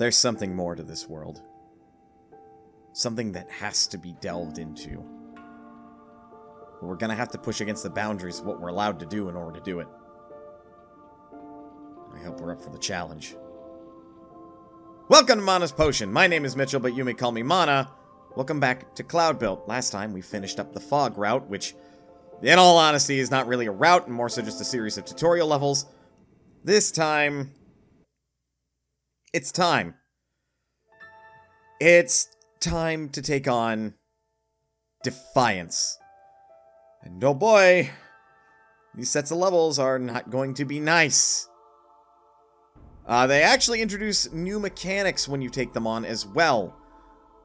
There's something more to this world. Something that has to be delved into. We're gonna have to push against the boundaries of what we're allowed to do in order to do it. I hope we're up for the challenge. Welcome to Mana's Potion. My name is Mitchell, but you may call me Mana. Welcome back to Cloudbuilt. Last time we finished up the fog route, which, in all honesty, is not really a route, and more so just a series of tutorial levels. This time, it's time. It's time to take on Defiance. And oh boy, these sets of levels are not going to be nice. They actually introduce new mechanics when you take them on as well.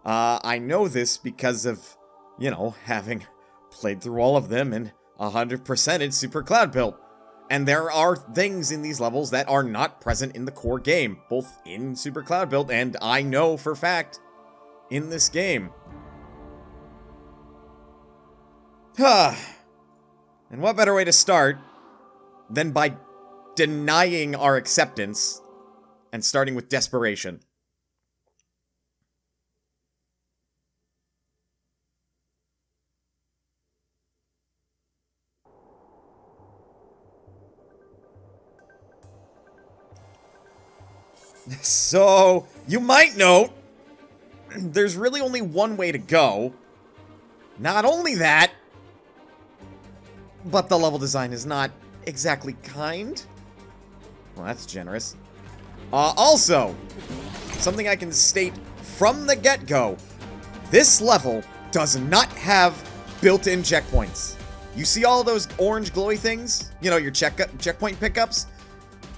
I know this because of, you know, having played through all of them and 100%ed Super Cloudbuilt. And there are things in these levels that are not present in the core game, both in Super Cloudbuilt and, I know for a fact, in this game. And what better way to start than by denying our acceptance and starting with desperation. So, you might note, there's really only one way to go. Not only that, but the level design is not exactly kind. Well, that's generous. Also, something I can state from the get-go, this level does not have built-in checkpoints. You see all those orange glowy things? You know, your checkpoint pickups?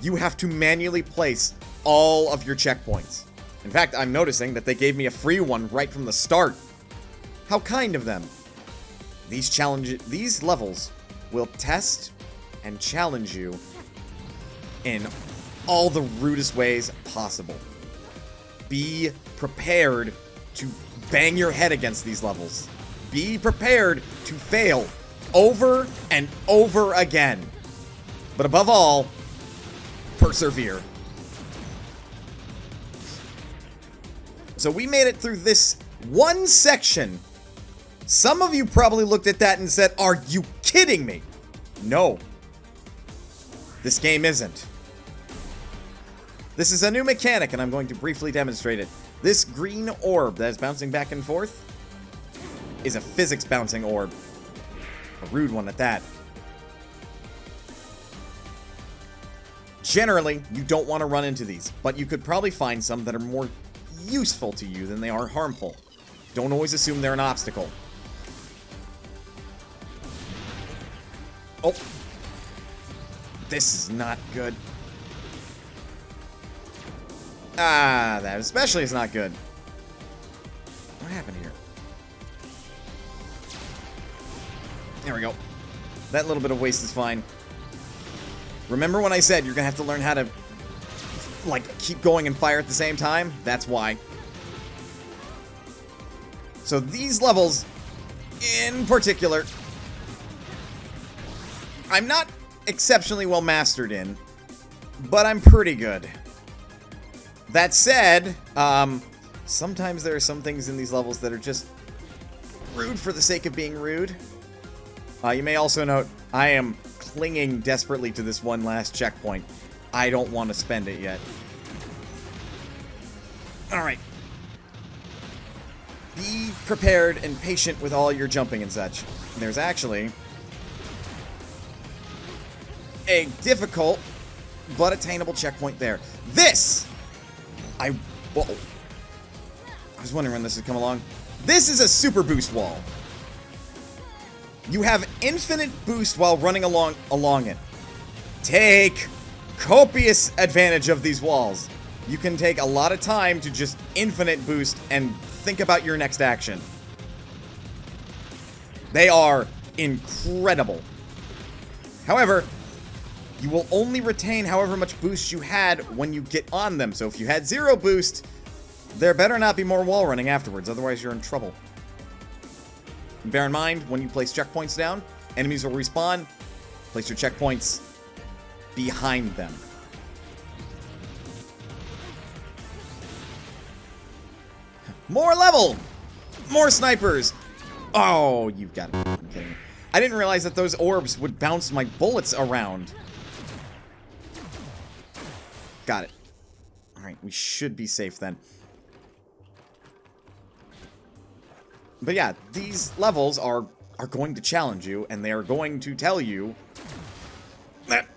You have to manually place all of your checkpoints. In fact, I'm noticing that they gave me a free one right from the start. How kind of them. These levels will test and challenge you in all the rudest ways possible. Be prepared to bang your head against these levels. Be prepared to fail over and over again. But above all, persevere. So we made it through this one section. Some of you probably looked at that and said, "Are you kidding me?" No. This game isn't. This is a new mechanic, and I'm going to briefly demonstrate it. This green orb that is bouncing back and forth is a physics bouncing orb. A rude one at that. Generally, you don't want to run into these, but you could probably find some that are more useful to you than they are harmful. Don't always assume they're an obstacle. Oh. This is not good. That especially is not good. What happened here? There we go. That little bit of waste is fine. Remember when I said you're gonna have to learn how to, like, keep going and fire at the same time? That's why. So these levels, in particular, I'm not exceptionally well mastered in, but I'm pretty good. That said, sometimes there are some things in these levels that are just rude for the sake of being rude. You may also note, I am clinging desperately to this one last checkpoint. I don't want to spend it yet. Alright. Be prepared and patient with all your jumping and such. There's actually a difficult but attainable checkpoint there. This! Whoa. I was wondering when this would come along. This is a super boost wall. You have infinite boost while running along it. Take copious advantage of these walls. You can take a lot of time to just infinite boost and think about your next action. They are incredible. However, you will only retain however much boost you had when you get on them. So if you had 0 boost, there better not be more wall running afterwards, otherwise you're in trouble. And bear in mind, when you place checkpoints down, enemies will respawn. Place your checkpoints behind them. More level! More snipers! Oh, you've got to be kidding me. I didn't realize that those orbs would bounce my bullets around. Got it. Alright, we should be safe then. But yeah, these levels are going to challenge you, and they are going to tell you that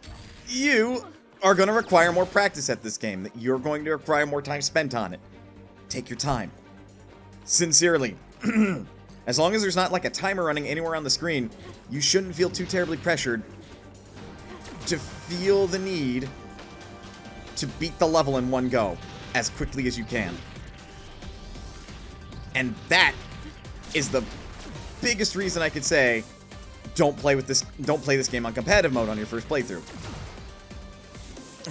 you are going to require more practice at this game, that you're going to require more time spent on it. Take your time. Sincerely. As long as there's not like a timer running anywhere on the screen, you shouldn't feel too terribly pressured to feel the need to beat the level in one go as quickly as you can. And that is the biggest reason I could say don't play this game on competitive mode on your first playthrough.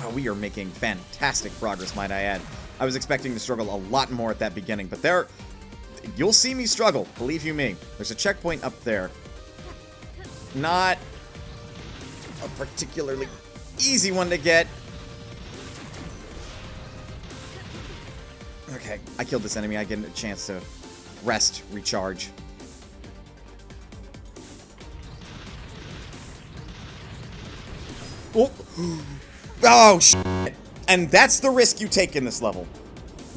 Oh, we are making fantastic progress, might I add. I was expecting to struggle a lot more at that beginning, but you'll see me struggle, believe you me. There's a checkpoint up there. Not a particularly easy one to get. Okay, I killed this enemy. I get a chance to rest, recharge. Oh, oh shit. And that's the risk you take in this level.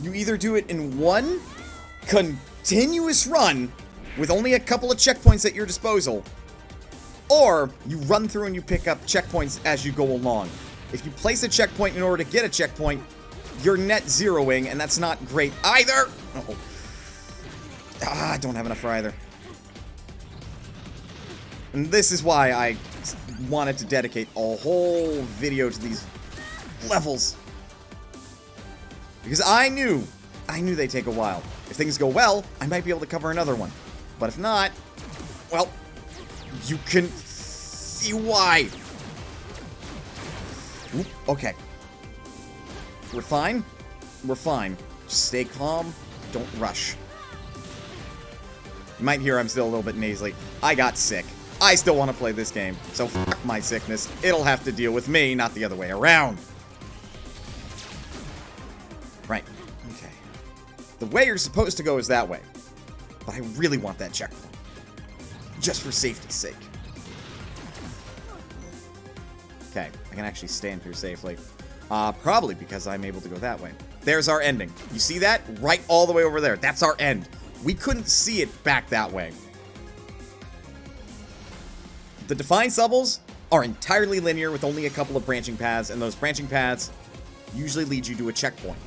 You either do it in one continuous run with only a couple of checkpoints at your disposal, or you run through and you pick up checkpoints as you go along. If you place a checkpoint in order to get a checkpoint, you're net zeroing, and that's not great either. Uh-oh. I don't have enough for either. And this is why I wanted to dedicate a whole video to these levels. Because I knew they'd take a while. If things go well, I might be able to cover another one. But if not, well, you can see why. Oop, okay. We're fine. We're fine. Just stay calm. Don't rush. You might hear I'm still a little bit nasally. I got sick. I still want to play this game. So fuck my sickness. It'll have to deal with me, not the other way around. Right. Okay. The way you're supposed to go is that way. But I really want that checkpoint. Just for safety's sake. Okay. I can actually stand here safely. Probably because I'm able to go that way. There's our ending. You see that? Right all the way over there. That's our end. We couldn't see it back that way. The Defiance levels are entirely linear with only a couple of branching paths, and those branching paths usually lead you to a checkpoint.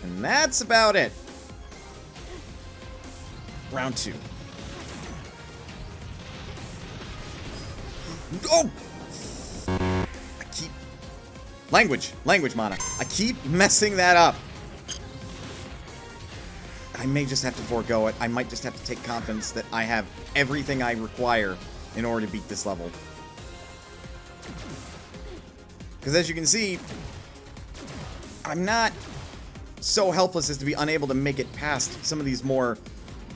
And that's about it. Round 2. Oh! Language, mana. I keep messing that up. I may just have to forego it. I might just have to take confidence that I have everything I require in order to beat this level. Because as you can see, I'm not so helpless as to be unable to make it past some of these more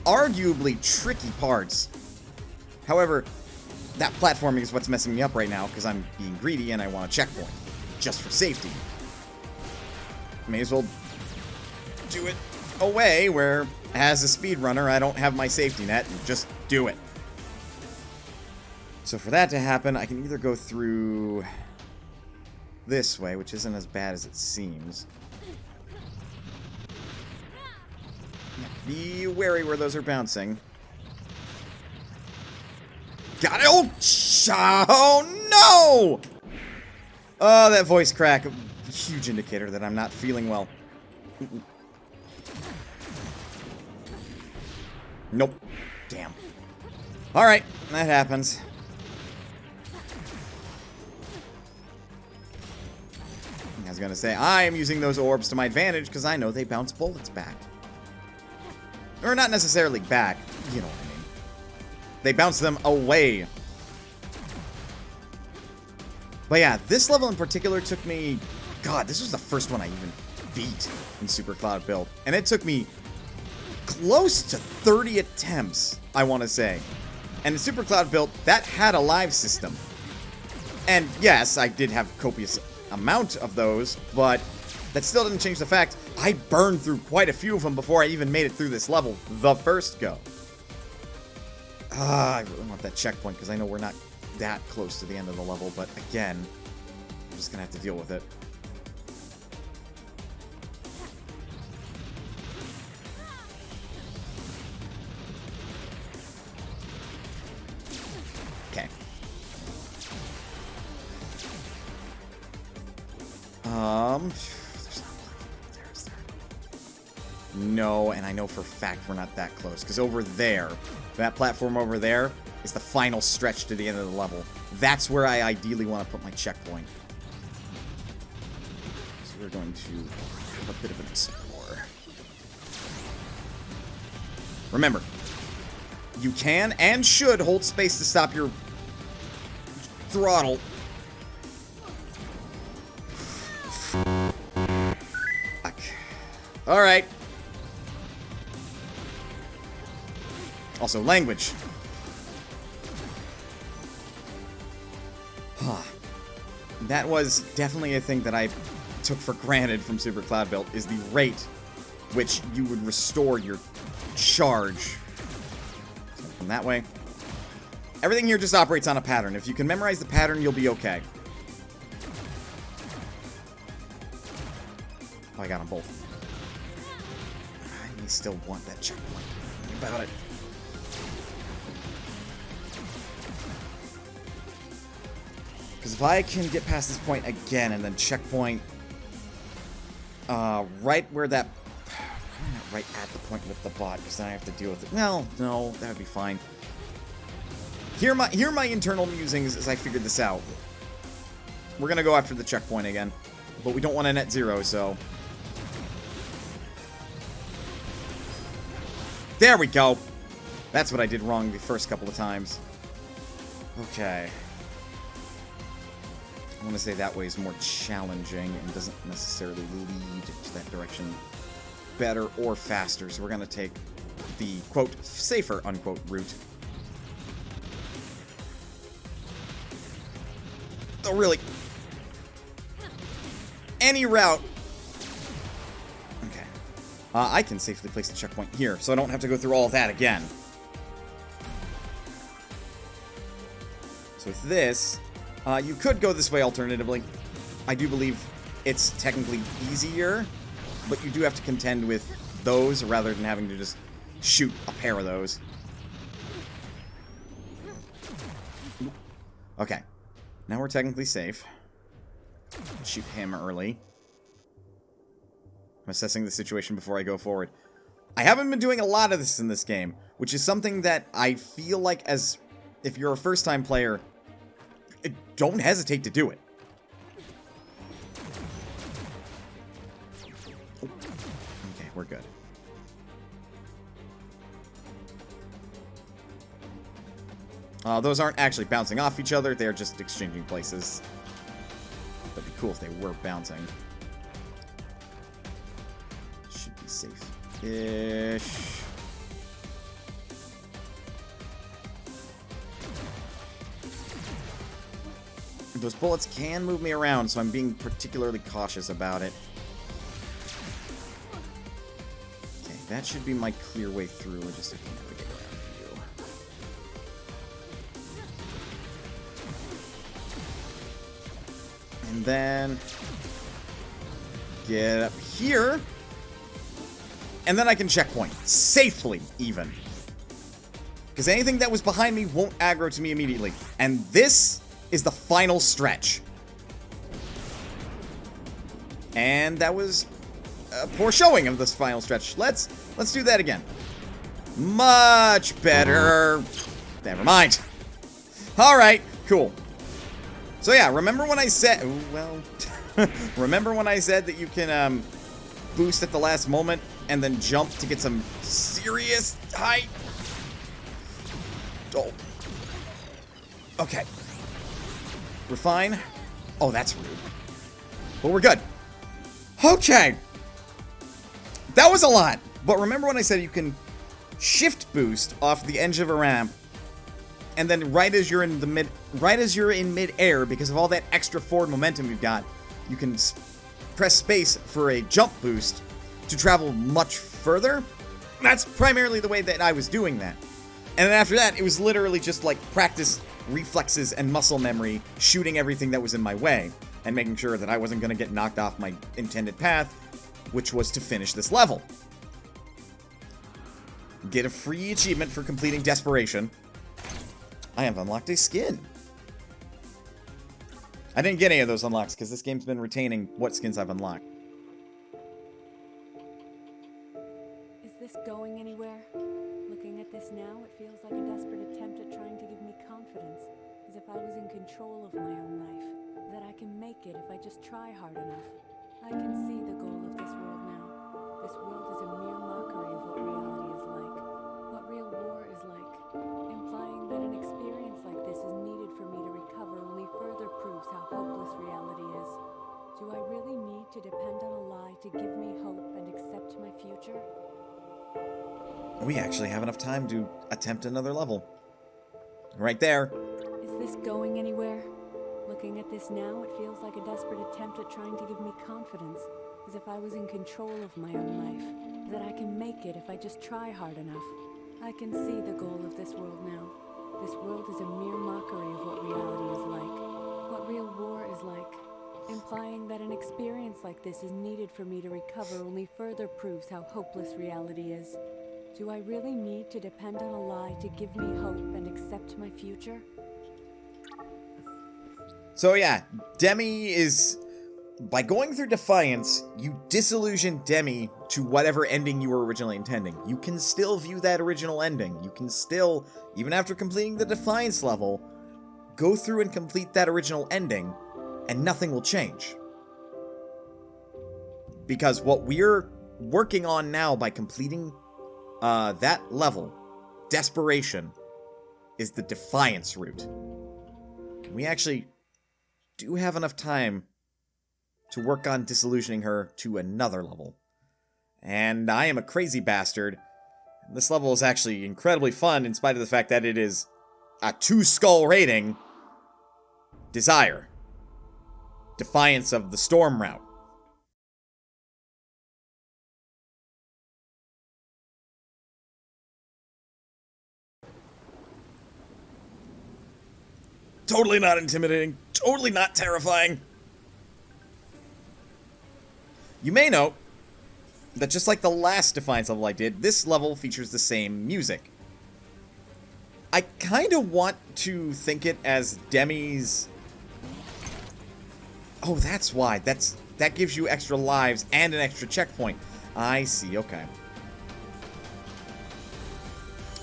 arguably tricky parts. However, that platforming is what's messing me up right now because I'm being greedy and I want a checkpoint. Just for safety. May as well do it a way where, as a speedrunner, I don't have my safety net and just do it. So for that to happen, I can either go through this way, which isn't as bad as it seems. Be wary where those are bouncing. Got it! Oh no! Oh, that voice crack. A huge indicator that I'm not feeling well. Nope. Damn. Alright, that happens. I was gonna say, I am using those orbs to my advantage because I know they bounce bullets back. Or not necessarily back, you know what I mean. They bounce them away. But yeah, this level in particular took me... God, this was the first one I even beat in Super Cloudbuilt. And it took me close to 30 attempts, I want to say. And in Super Cloudbuilt, that had a live system. And yes, I did have copious amount of those, but that still didn't change the fact I burned through quite a few of them before I even made it through this level the first go. I really want that checkpoint because I know we're not that close to the end of the level, but again, I'm just gonna have to deal with it. Okay. No, and I know for a fact we're not that close, because over there, that platform over there is the final stretch to the end of the level. That's where I ideally want to put my checkpoint. So we're going to have a bit of an explore. Remember, you can and should hold space to stop your throttle. Fuck. Alright. Also, language. That was definitely a thing that I took for granted from Super Cloudbuilt, is the rate which you would restore your charge. So from that way. Everything here just operates on a pattern. If you can memorize the pattern, you'll be okay. Oh, I got them both. I may still want that checkpoint. Think about it. Because if I can get past this point again and then checkpoint right where that... Probably not right at the point with the bot, because then I have to deal with it. No, that would be fine. Here are my internal musings as I figured this out. We're going to go after the checkpoint again. But we don't want a net zero, so... There we go! That's what I did wrong the first couple of times. Okay. I want to say that way is more challenging and doesn't necessarily lead to that direction better or faster. So we're going to take the, quote, safer, unquote, route. Oh, really? Any route. Okay. I can safely place the checkpoint here, so I don't have to go through all of that again. So with this... you could go this way alternatively. I do believe it's technically easier, but you do have to contend with those rather than having to just shoot a pair of those. Okay. Now we're technically safe. Shoot him early. I'm assessing the situation before I go forward. I haven't been doing a lot of this in this game, which is something that I feel like, as if you're a first-time player, don't hesitate to do it. Oh. Okay, we're good. Those aren't actually bouncing off each other, they're just exchanging places. That'd be cool if they were bouncing. Should be safe-ish. Those bullets can move me around, so I'm being particularly cautious about it. Okay, that should be my clear way through. We'll just have to navigate around you. And then... get up here. And then I can checkpoint. Safely, even. Because anything that was behind me won't aggro to me immediately. And this... is the final stretch. And that was a poor showing of this final stretch. Let's do that again. Much better. Never mind. Alright, cool. So yeah, remember when I said... well... remember when I said that you can boost at the last moment and then jump to get some serious height? Oh. Okay. We're fine. Oh, that's rude. But we're good. Okay. That was a lot. But remember when I said you can shift boost off the edge of a ramp, and then right as you're in mid-air, because of all that extra forward momentum you've got, you can press space for a jump boost, to travel much further. That's primarily the way that I was doing that. And then after that, it was literally just like practice reflexes and muscle memory, shooting everything that was in my way, and making sure that I wasn't going to get knocked off my intended path, which was to finish this level. Get a free achievement for completing Desperation. I have unlocked a skin. I didn't get any of those unlocks because this game's been retaining what skins I've unlocked. Is this going anywhere? Looking at this now, it feels like a desperate attempt at trying to give me confidence, as if I was in control of my own life, that I can make it if I just try hard enough. I can see the goal of this world now. This world is a mere mockery of what reality is like, what real war is like, implying that an experience like this is needed for me to recover only further proves how hopeless reality is. Do I really need to depend on a lie to give me hope and accept my future? We actually have enough time to attempt another level. Right there. Is this going anywhere? Looking at this now, it feels like a desperate attempt at trying to give me confidence, as if I was in control of my own life, that I can make it if I just try hard enough. I can see the goal of this world now. This world is a mere mockery of what reality is like, what real war is like, implying that an experience like this is needed for me to recover only further proves how hopeless reality is. Do I really need to depend on a lie to give me hope and accept my future? So yeah, Demi is... By going through Defiance, you disillusion Demi to whatever ending you were originally intending. You can still view that original ending. You can still, even after completing the Defiance level, go through and complete that original ending, and nothing will change. Because what we're working on now by completing that level, Desperation, is the Defiance route. We actually do have enough time to work on disillusioning her to another level. And I am a crazy bastard. This level is actually incredibly fun in spite of the fact that it is a 2-skull rating. Desire. Defiance of the Storm route. Totally not intimidating. Totally not terrifying. You may note that just like the last Defiance level I did, this level features the same music. I kind of want to think it as Demi's... Oh, that's why. That gives you extra lives and an extra checkpoint. I see, okay.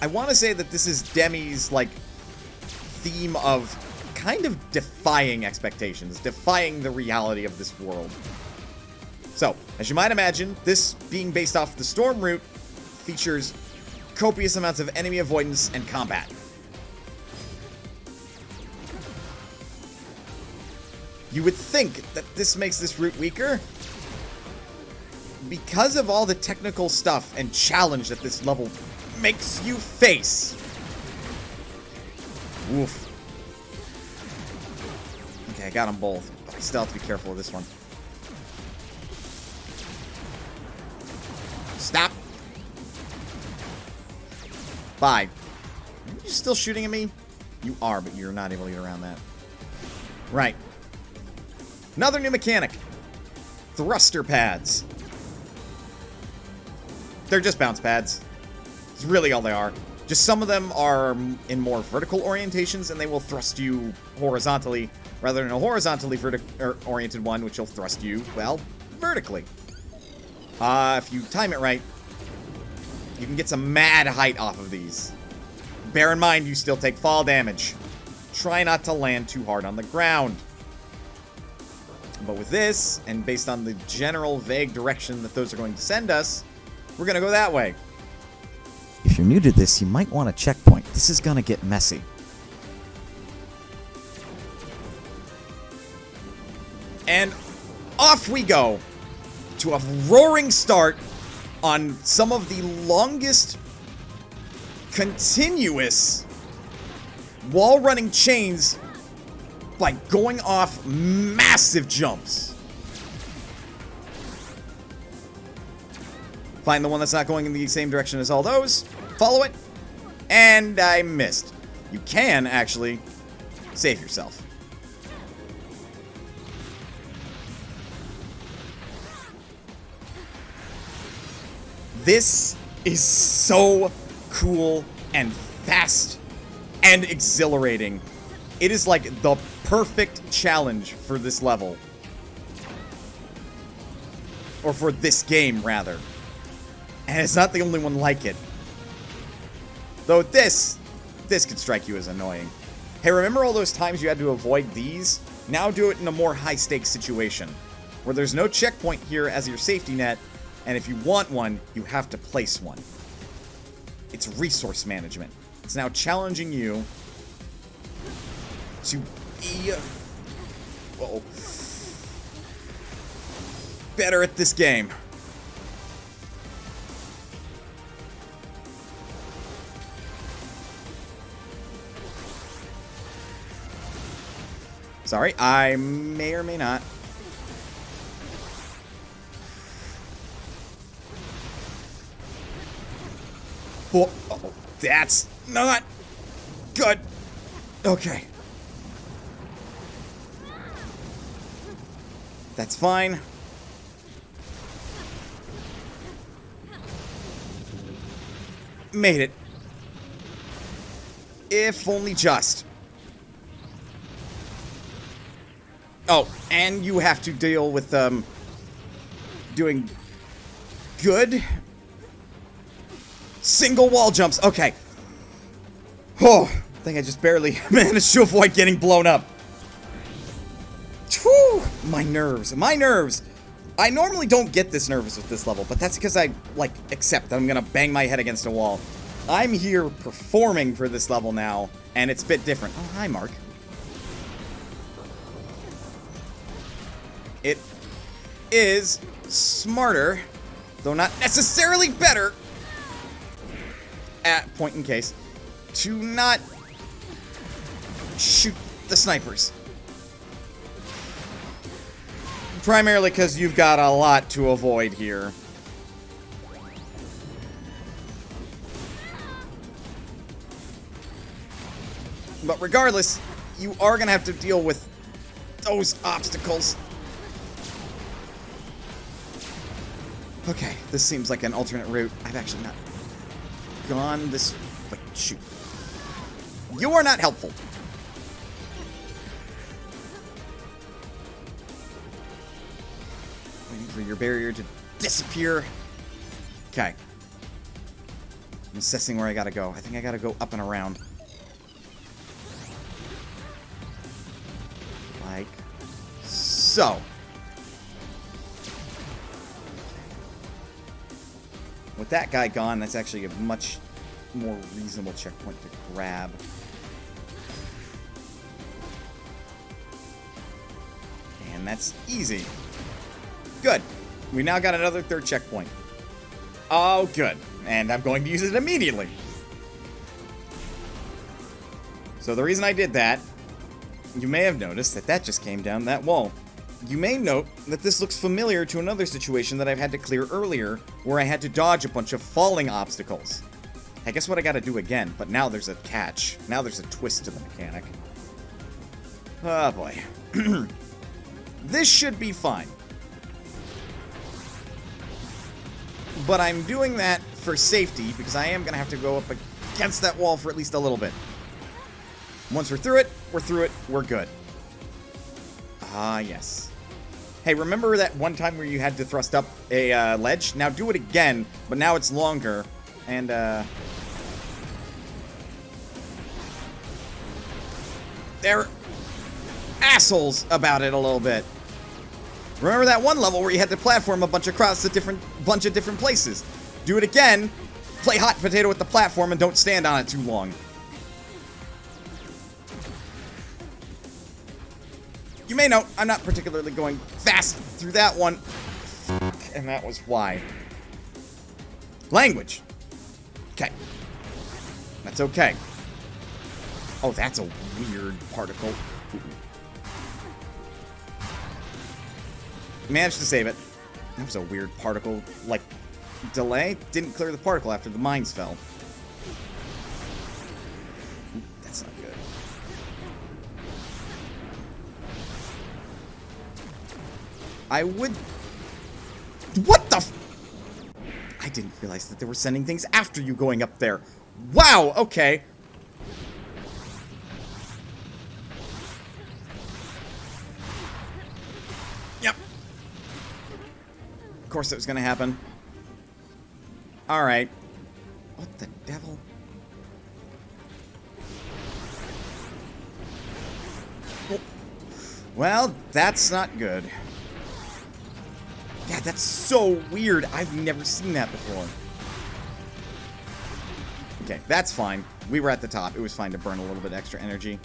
I want to say that this is Demi's, like, theme of kind of defying expectations, defying the reality of this world. So, as you might imagine, this being based off the Storm route features copious amounts of enemy avoidance and combat. You would think that this makes this route weaker. Because of all the technical stuff and challenge that this level makes you face. Oof. Okay, I got them both, but I still have to be careful of this one. Stop. Bye. Are you still shooting at me? You are, but you're not able to get around that. Right. Another new mechanic. Thruster pads. They're just bounce pads. It's really all they are. Just some of them are in more vertical orientations, and they will thrust you horizontally, rather than a horizontally oriented one, which will thrust you, well, vertically. If you time it right, you can get some mad height off of these. Bear in mind, you still take fall damage. Try not to land too hard on the ground. But with this, and based on the general vague direction that those are going to send us, we're going to go that way. If you're new to this, you might want a checkpoint. This is going to get messy. And off we go to a roaring start on some of the longest continuous wall-running chains by going off massive jumps. Find the one that's not going in the same direction as all those. Follow it. And I missed. You can actually save yourself. This is so cool and fast and exhilarating. It is like the perfect challenge for this level. Or for this game, rather. And it's not the only one like it. Though this could strike you as annoying. Hey, remember all those times you had to avoid these? Now do it in a more high-stakes situation, where there's no checkpoint here as your safety net, and if you want one, you have to place one. It's resource management. It's now challenging you to be better at this game. Sorry, I may or may not. Oh, that's not good. Okay. That's fine. Made it. If only just. Oh, and you have to deal with, doing good single wall jumps. Okay. Oh, I think I just barely managed to avoid getting blown up. Whew, my nerves. My nerves. I normally don't get this nervous with this level, but that's because I, like, accept that I'm gonna bang my head against a wall. I'm here performing for this level now, and it's a bit different. Oh, hi, Mark. It is smarter, though not necessarily better, at point in case, to not shoot the snipers. Primarily because you've got a lot to avoid here. But regardless, you are going to have to deal with those obstacles. Okay, this seems like an alternate route. I've actually not gone this... Wait, shoot. You are not helpful. Waiting for your barrier to disappear. Okay. I'm assessing where I gotta go. I think I gotta go up and around. Like so. With that guy gone, that's actually a much more reasonable checkpoint to grab. And that's easy. Good. We now got another third checkpoint. Oh, good. And I'm going to use it immediately. So the reason I did that, you may have noticed that that just came down that wall. You may note that this looks familiar to another situation that I've had to clear earlier, where I had to dodge a bunch of falling obstacles. I guess what I gotta do again, but now there's a catch. Now there's a twist to the mechanic. Oh boy. This should be fine. But I'm doing that for safety, because I am gonna have to go up against that wall for at least a little bit. Once we're through it, we're good. Ah, yes. Hey, remember that one time where you had to thrust up a ledge? Now do it again, but now it's longer. And, they're assholes about it a little bit. Remember that one level where you had to platform a bunch across a bunch of different places? Do it again, play hot potato with the platform, and don't stand on it too long. You may note, I'm not particularly going fast through that one. And that was why. Language. Okay. That's okay. Oh, that's a weird particle. Managed to save it. That was a weird particle, like, delay. Didn't clear the particle after the mines fell. Ooh, that's not good. I would... What the f... I didn't realize that they were sending things after you going up there. Wow, okay. Yep. Of course it was gonna happen. Alright. What the devil? Well, that's not good. Yeah, that's so weird. I've never seen that before. Okay, that's fine. We were at the top. It was fine to burn a little bit extra energy.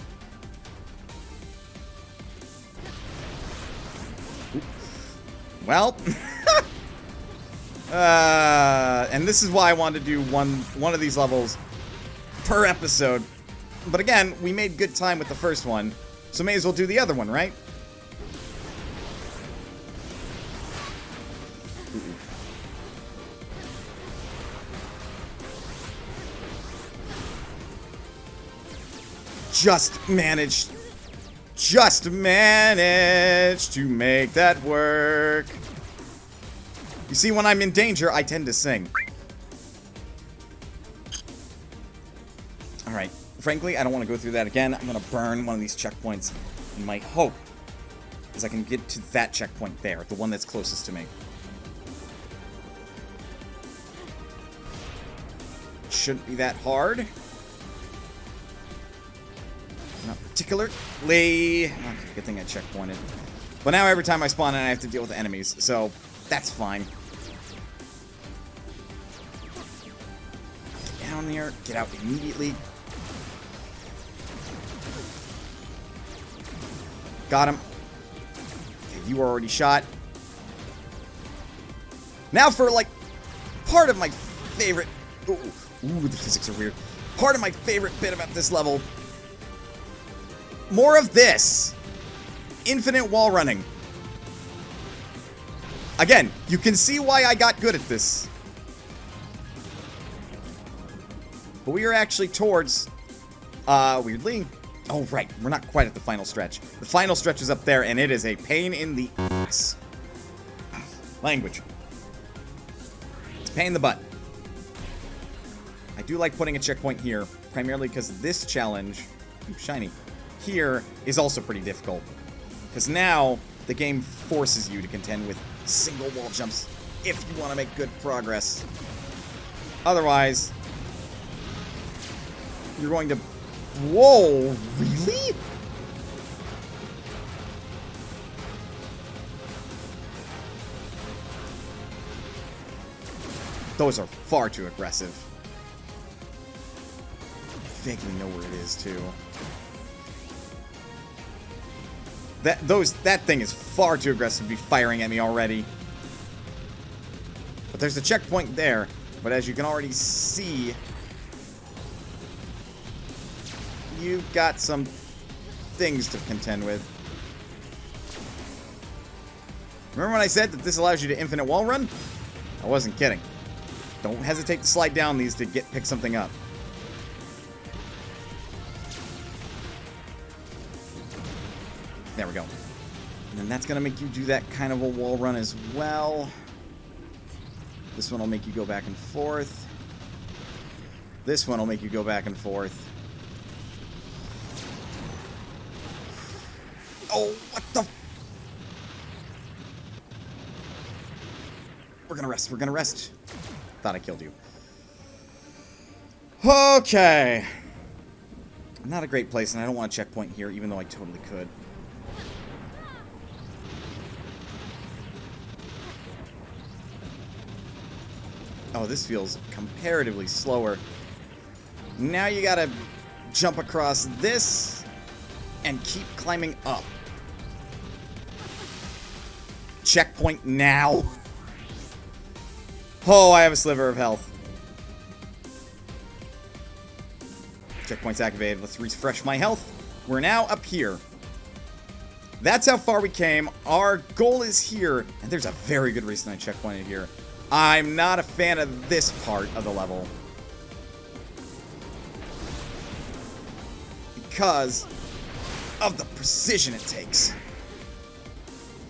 Oop. Well, and this is why I wanted to do one of these levels per episode. But again, we made good time with the first one, so may as well do the other one, right? Just managed to make that work. You see, when I'm in danger, I tend to sing. Alright, frankly, I don't want to go through that again. I'm going to burn one of these checkpoints. And my hope is I can get to that checkpoint there, the one that's closest to me. Shouldn't be that hard. Not particularly. Okay, good thing I checkpointed. But now every time I spawn in, I have to deal with enemies, so that's fine. Get down there. Get out immediately. Got him. Okay, you were already shot. Now for, like, part of my favorite... Ooh, the physics are weird. Part of my favorite bit about this level... More of this. Infinite wall running. Again, you can see why I got good at this. But we are actually towards, weirdly... Oh, right. We're not quite at the final stretch. The final stretch is up there, and it is a pain in the ass. Language. It's a pain in the butt. I do like putting a checkpoint here, primarily because this challenge... Ooh, shiny. Here is also pretty difficult, because now the game forces you to contend with single wall jumps if you want to make good progress. Otherwise, you're going to... Whoa, really? Those are far too aggressive. Vaguely know where it is, too. That thing is far too aggressive to be firing at me already. But there's a checkpoint there. But as you can already see, you've got some things to contend with. Remember when I said that this allows you to infinite wall run? I wasn't kidding. Don't hesitate to slide down these to pick something up. There we go. And then that's going to make you do that kind of a wall run as well. This one will make you go back and forth. This one will make you go back and forth. Oh, what the... We're going to rest. We're going to rest. Thought I killed you. Okay. Not a great place, and I don't want a checkpoint here, even though I totally could. Oh, this feels comparatively slower. Now you gotta jump across this and keep climbing up. Checkpoint now. Oh, I have a sliver of health. Checkpoint's activated. Let's refresh my health. We're now up here. That's how far we came. Our goal is here. And there's a very good reason I checkpointed here. I'm not a fan of this part of the level. Because of the precision it takes.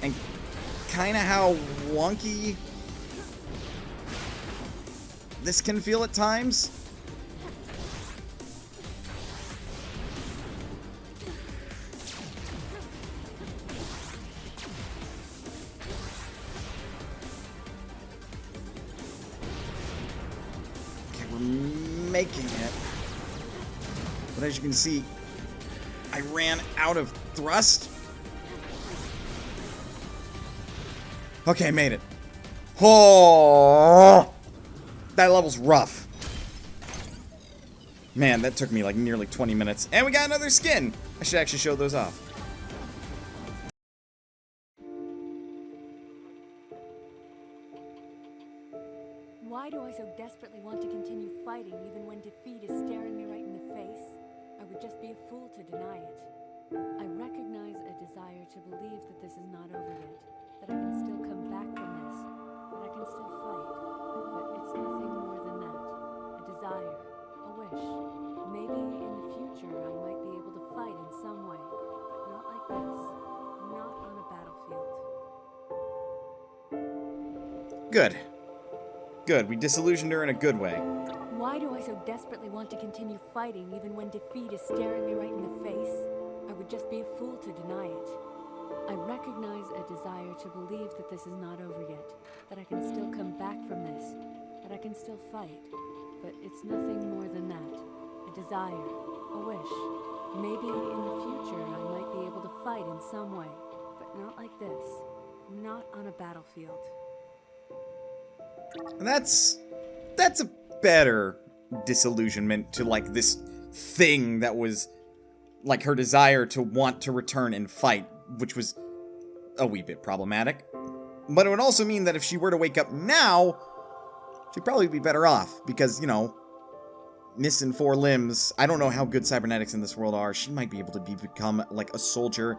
And kind of how wonky this can feel at times. Okay, we're making it. But as you can see, I ran out of thrust. Okay, made it. Oh, that level's rough. Man, that took me like nearly 20 minutes. And we got another skin. I should actually show those off. Why do I so desperately want to continue fighting even when defeat is staring me right in the face? I would just be a fool to deny it. I recognize a desire to believe that this is not over yet, that I can still come back from this, that I can still fight. But it's nothing more than that. A desire, a wish. Maybe in the future I might be able to fight in some way, but not like this. Not on a battlefield. Good. Good. We disillusioned her in a good way. Why do I so desperately want to continue fighting even when defeat is staring me right in the face? I would just be a fool to deny it. I recognize a desire to believe that this is not over yet, that I can still come back from this, that I can still fight. But it's nothing more than that. A desire, a wish. Maybe in the future I might be able to fight in some way, but not like this. Not on a battlefield. That's a better disillusionment to like this thing that was like her desire to want to return and fight, which was a wee bit problematic. But it would also mean that if she were to wake up now, she'd probably be better off because, you know, missing 4 limbs. I don't know how good cybernetics in this world are. She might be able to become like a soldier,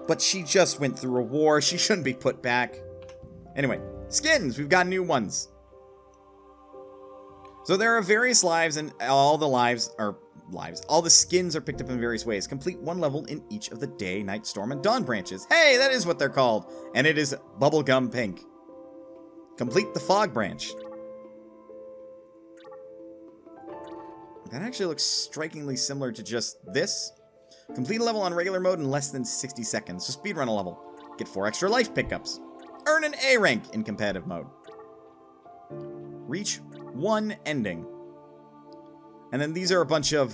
but she just went through a war. She shouldn't be put back. Anyway, skins. We've got new ones. So there are various lives, and all the skins are picked up in various ways. Complete 1 level in each of the day, night, storm, and dawn branches. Hey, that is what they're called. And it is bubblegum pink. Complete the fog branch. That actually looks strikingly similar to just this. Complete a level on regular mode in less than 60 seconds. So speedrun a level. Get 4 extra life pickups. Earn an A rank in competitive mode. Reach 1 ending. And then these are a bunch of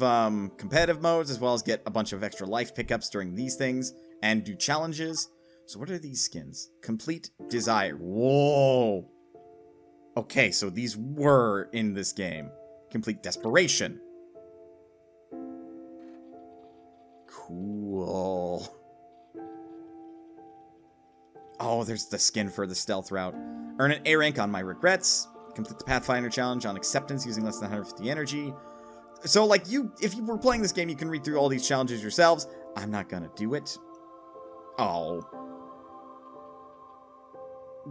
competitive modes, as well as get a bunch of extra life pickups during these things, and do challenges. So what are these skins? Complete Desire. Whoa! Okay, so these were in this game. Complete Desperation. Cool. Oh, there's the skin for the stealth route. Earn an A rank on My Regrets. Complete the Pathfinder challenge on Acceptance using less than 150 energy. So, like, if you were playing this game, you can read through all these challenges yourselves. I'm not gonna do it. Oh.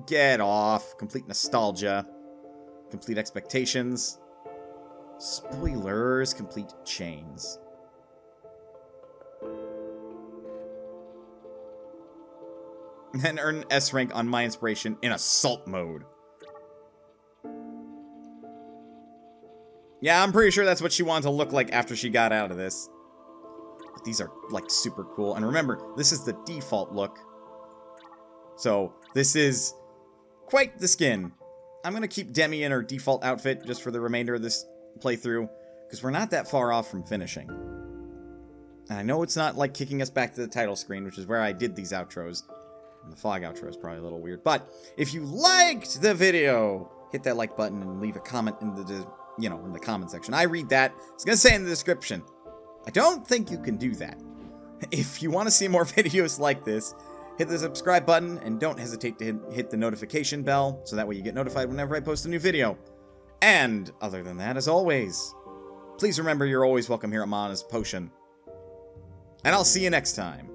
Get off. Complete Nostalgia. Complete Expectations. Spoilers. Complete Chains. And then earn an S rank on My Inspiration in Assault mode. Yeah, I'm pretty sure that's what she wanted to look like after she got out of this. But these are, like, super cool. And remember, this is the default look. So, this is quite the skin. I'm going to keep Demi in her default outfit just for the remainder of this playthrough, because we're not that far off from finishing. And I know it's not, like, kicking us back to the title screen, which is where I did these outros. And the fog outro is probably a little weird. But if you liked the video, hit that like button and leave a comment in the in the comment section. I read that. It's going to say in the description. I don't think you can do that. If you want to see more videos like this, hit the subscribe button and don't hesitate to hit the notification bell so that way you get notified whenever I post a new video. And other than that, as always, please remember you're always welcome here at Mana's Potion. And I'll see you next time.